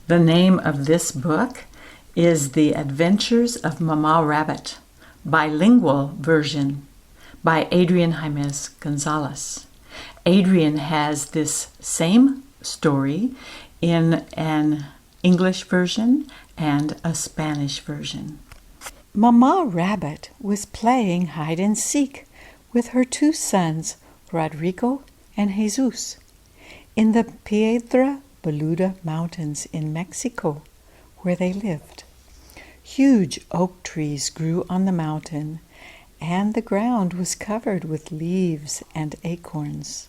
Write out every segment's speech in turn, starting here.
The name of this book is The Adventures of Mamá Rabbit, Bilingual version by Adrian Jaimes Gonzalez. Adrian has this same story in an English version and a Spanish version. Mamá Rabbit was playing hide and seek with her two sons, Rodrigo and Jesus, in the Piedra Peluda Mountains in Mexico, where they lived. Huge oak trees grew on the mountain, and the ground was covered with leaves and acorns.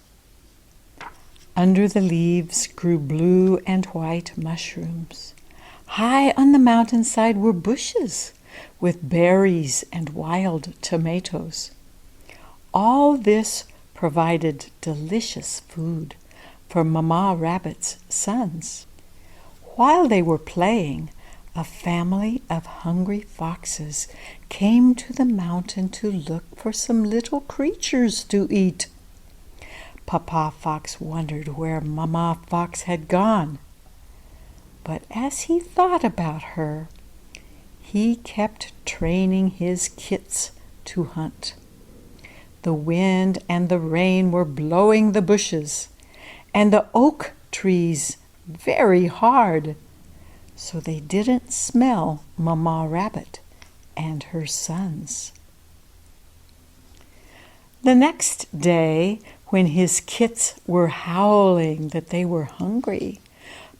Under the leaves grew blue and white mushrooms. High on the mountainside were bushes with berries and wild tomatoes. All this provided delicious food for Mamá Rabbit's sons. While they were playing, a family of hungry foxes came to the mountain to look for some little creatures to eat. Papa Fox wondered where Mamá Fox had gone. But as he thought about her, he kept training his kits to hunt. The wind and the rain were blowing the bushes and the oak trees very hard, so they didn't smell Mamá Rabbit and her sons. The next day, when his kits were howling that they were hungry,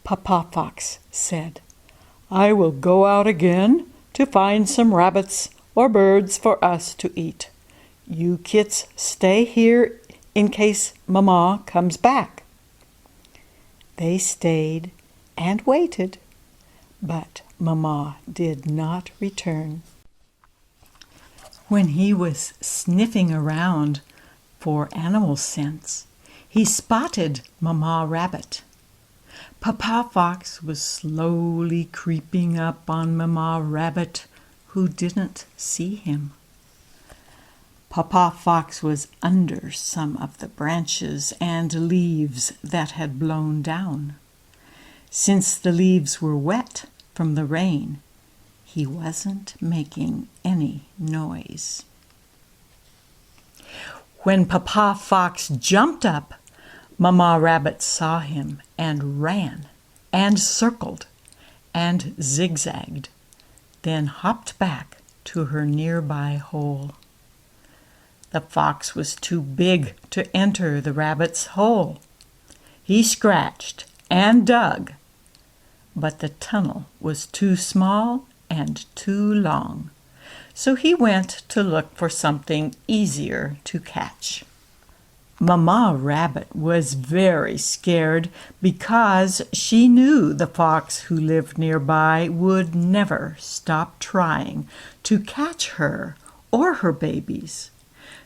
Papa Fox said, "I will go out again to find some rabbits or birds for us to eat. You kits stay here in case Mamá comes back." They stayed and waited, but Mamá did not return. When he was sniffing around for animal scents, he spotted Mamá Rabbit. Papa Fox was slowly creeping up on Mamá Rabbit, who didn't see him. Papa Fox was under some of the branches and leaves that had blown down. Since the leaves were wet from the rain, he wasn't making any noise. When Papa Fox jumped up, Mamá Rabbit saw him and ran and circled and zigzagged, then hopped back to her nearby hole. The fox was too big to enter the rabbit's hole. He scratched and dug, but the tunnel was too small and too long, so he went to look for something easier to catch. Mamá Rabbit was very scared because she knew the fox who lived nearby would never stop trying to catch her or her babies.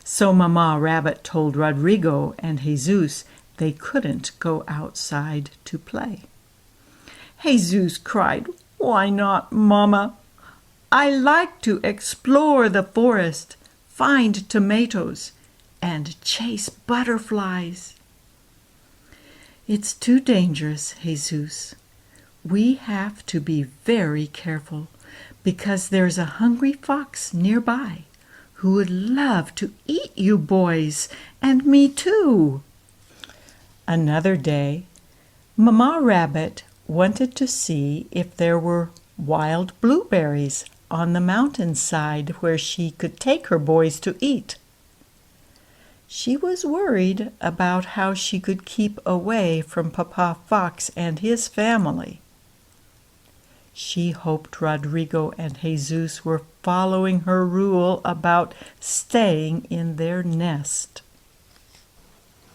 So Mamá Rabbit told Rodrigo and Jesus they couldn't go outside to play. Jesus cried, "Why not, Mama? I like to explore the forest, find tomatoes, and chase butterflies." "It's too dangerous, Jesus. We have to be very careful because there's a hungry fox nearby who would love to eat you boys and me too." Another day, Mamá Rabbit wanted to see if there were wild blueberries on the mountainside where she could take her boys to eat. She was worried about how she could keep away from Papa Fox and his family. She hoped Rodrigo and Jesus were following her rule about staying in their nest.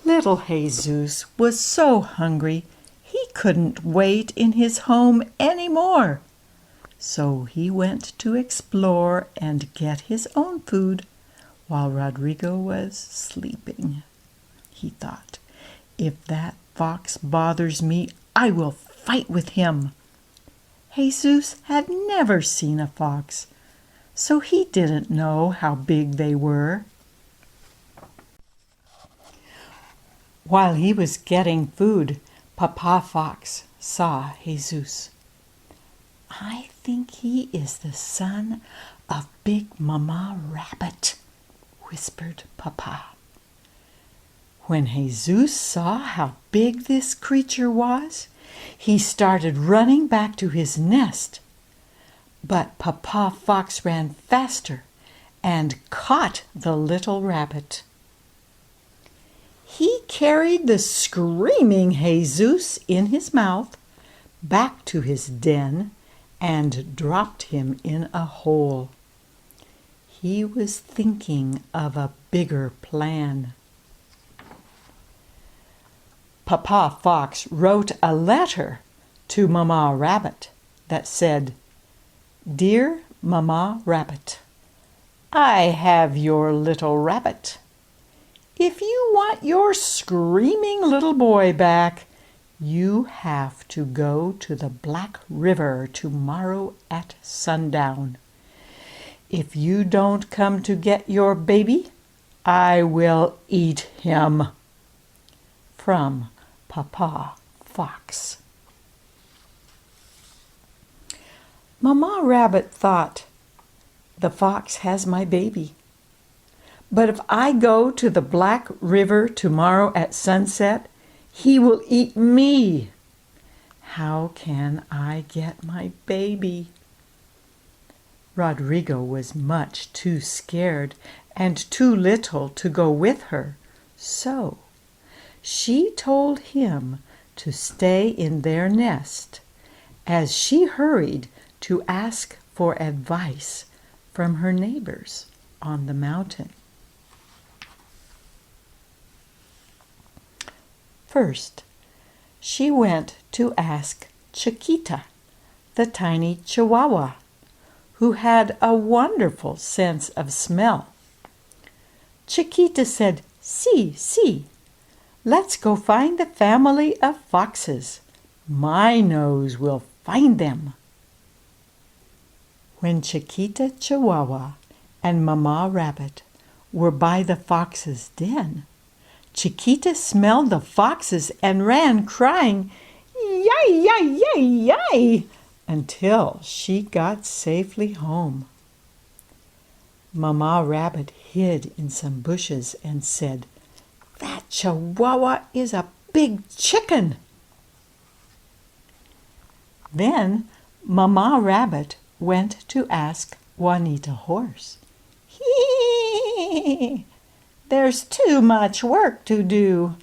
Little Jesus was so hungry he couldn't wait in his home any more. So he went to explore and get his own food while Rodrigo was sleeping. He thought, "If that fox bothers me, I will fight with him." Jesus had never seen a fox, so he didn't know how big they were. While he was getting food, Papa Fox saw Jesus. I think he is the son of Big Mamá Rabbit, whispered Papa. When Jesus saw how big this creature was, he started running back to his nest. But Papa Fox ran faster and caught the little rabbit. He carried the screaming Jesus in his mouth back to his den and dropped him in a hole. He was thinking of a bigger plan. Papa Fox wrote a letter to Mamá Rabbit that said, "Dear Mamá Rabbit, I have your little rabbit. If you want your screaming little boy back, you have to go to the Black River tomorrow at sundown. If you don't come to get your baby, I will eat him." From Papa Fox. Mamá Rabbit thought, "The fox has my baby. But if I go to the Black River tomorrow at sunset, he will eat me. How can I get my baby?" Rodrigo was much too scared and too little to go with her, so she told him to stay in their nest as she hurried to ask for advice from her neighbors on the mountain. First, she went to ask Chiquita, the tiny Chihuahua, who had a wonderful sense of smell. Chiquita said, "Sí, sí. Let's go find the family of foxes. My nose will find them." When Chiquita Chihuahua and Mamá Rabbit were by the fox's den, Chiquita smelled the foxes and ran crying, "Yay, yay, yay, yay," until she got safely home. Mamá Rabbit hid in some bushes and said, "That Chihuahua is a big chicken." Then Mamá Rabbit went to ask Juanita Horse. "Hee, there's too much work to do.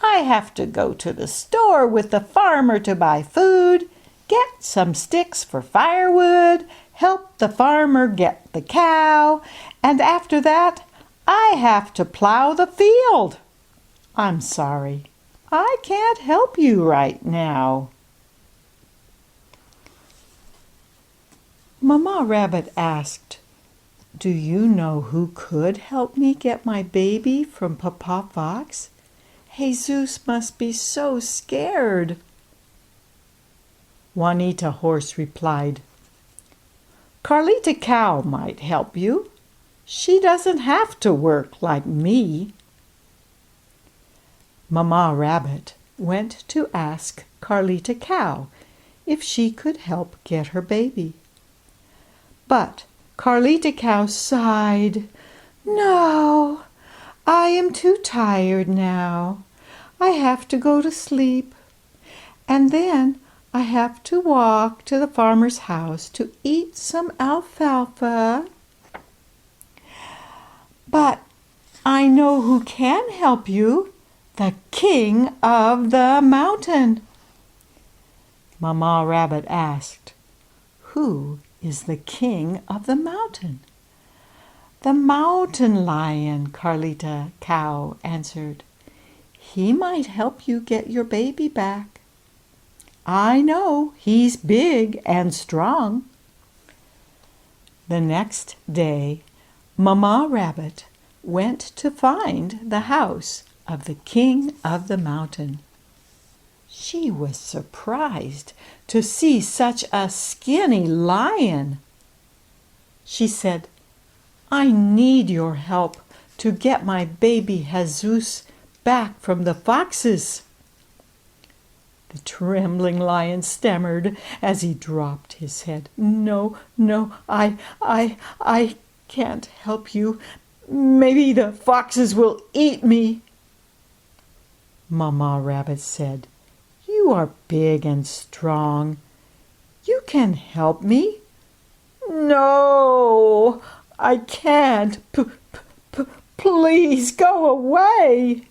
I have to go to the store with the farmer to buy food, get some sticks for firewood, help the farmer get the cow, and after that, I have to plow the field. I'm sorry, I can't help you right now." Mamá Rabbit asked, "Do you know who could help me get my baby from Papa Fox? Jesus must be so scared." Juanita Horse replied, "Carlita Cow might help you. She doesn't have to work like me." Mamá Rabbit went to ask Carlita Cow if she could help get her baby. But Carlita Cow sighed. "No, I am too tired now. I have to go to sleep. And then I have to walk to the farmer's house to eat some alfalfa. But I know who can help you, the king of the mountain." Mamá Rabbit asked, "Who is the king of the mountain?" "The mountain lion," Carlita Cow answered. "He might help you get your baby back. I know he's big and strong." The next day, Mamá Rabbit went to find the house of the king of the mountain. She was surprised to see such a skinny lion. She said, "I need your help to get my baby Jesus back from the foxes." The trembling lion stammered as he dropped his head. "No, no, I can't help you. Maybe the foxes will eat me." Mamma Rabbit said, "You are big and strong. You can help me." "No, I can't. Please go away."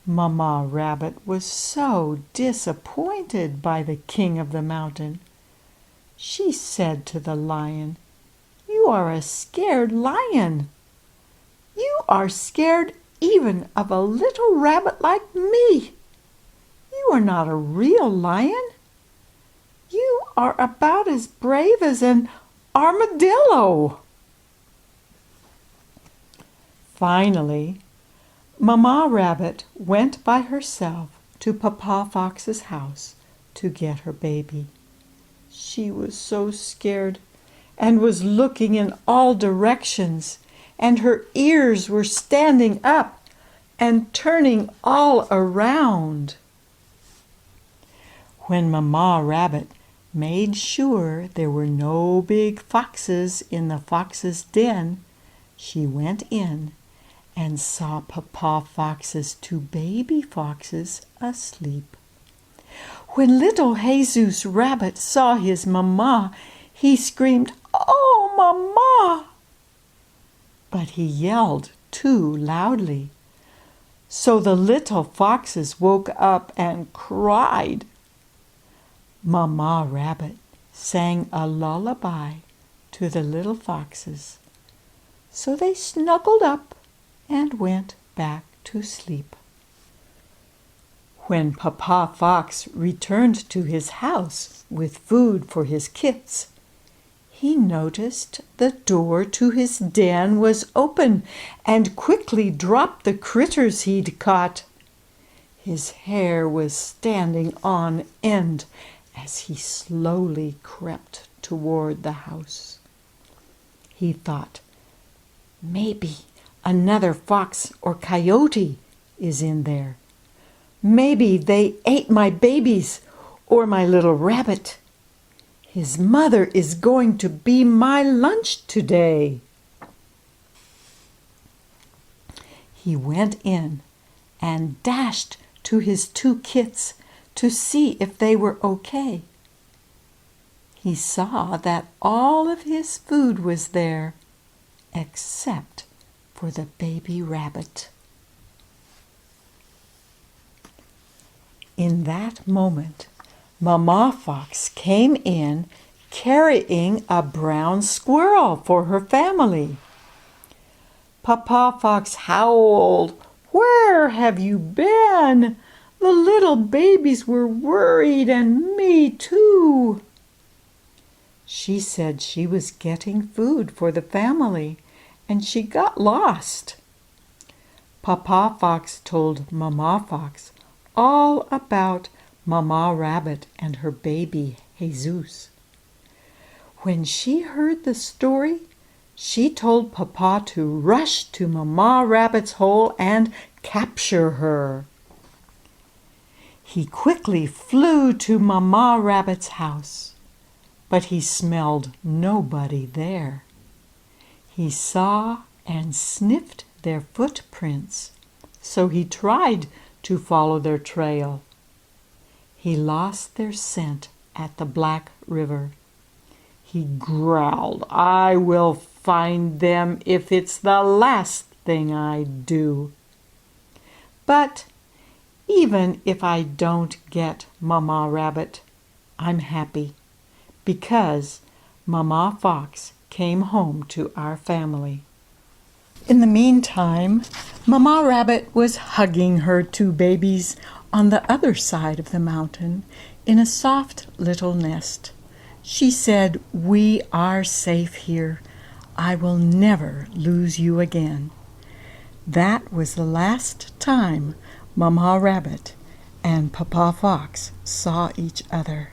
Mamma Rabbit was so disappointed by the king of the mountain. She said to the lion, "You are a scared lion. You are scared even of a little rabbit like me. You are not a real lion. You are about as brave as an armadillo." Finally, Mamma Rabbit went by herself to Papa Fox's house to get her baby. She was so scared and was looking in all directions, and her ears were standing up and turning all around. When Mamma Rabbit made sure there were no big foxes in the fox's den, she went in and saw Papa Fox's two baby foxes asleep. When little Jesus Rabbit saw his mamma, he screamed, "Oh, Mamma!" But he yelled too loudly. So the little foxes woke up and cried. Mamma Rabbit sang a lullaby to the little foxes. So they snuggled up and went back to sleep. When Papa Fox returned to his house with food for his kits, he noticed the door to his den was open and quickly dropped the critters he'd caught. His hair was standing on end as he slowly crept toward the house. He thought, "Maybe another fox or coyote is in there. Maybe they ate my babies or my little rabbit. His mother is going to be my lunch today." He went in and dashed to his two kits to see if they were okay. He saw that all of his food was there, except for the baby rabbit. In that moment, Mamma Fox came in carrying a brown squirrel for her family. Papa Fox howled, "Where have you been? The little babies were worried, and me too." She said she was getting food for the family, and she got lost. Papa Fox told Mamma Fox all about Mamma Rabbit and her baby Jesus. When she heard the story, she told Papa to rush to Mamma Rabbit's hole and capture her. He quickly flew to Mamma Rabbit's house, but he smelled nobody there. He saw and sniffed their footprints, so he tried to follow their trail. He lost their scent at the Black River. He growled, "I will find them if it's the last thing I do." But even if I don't get Mamma Rabbit, I'm happy, because Mamma Fox came home to our family. In the meantime, Mamma Rabbit was hugging her two babies on the other side of the mountain in a soft little nest. She said, "We are safe here. I will never lose you again." That was the last time Mamma Rabbit and Papa Fox saw each other.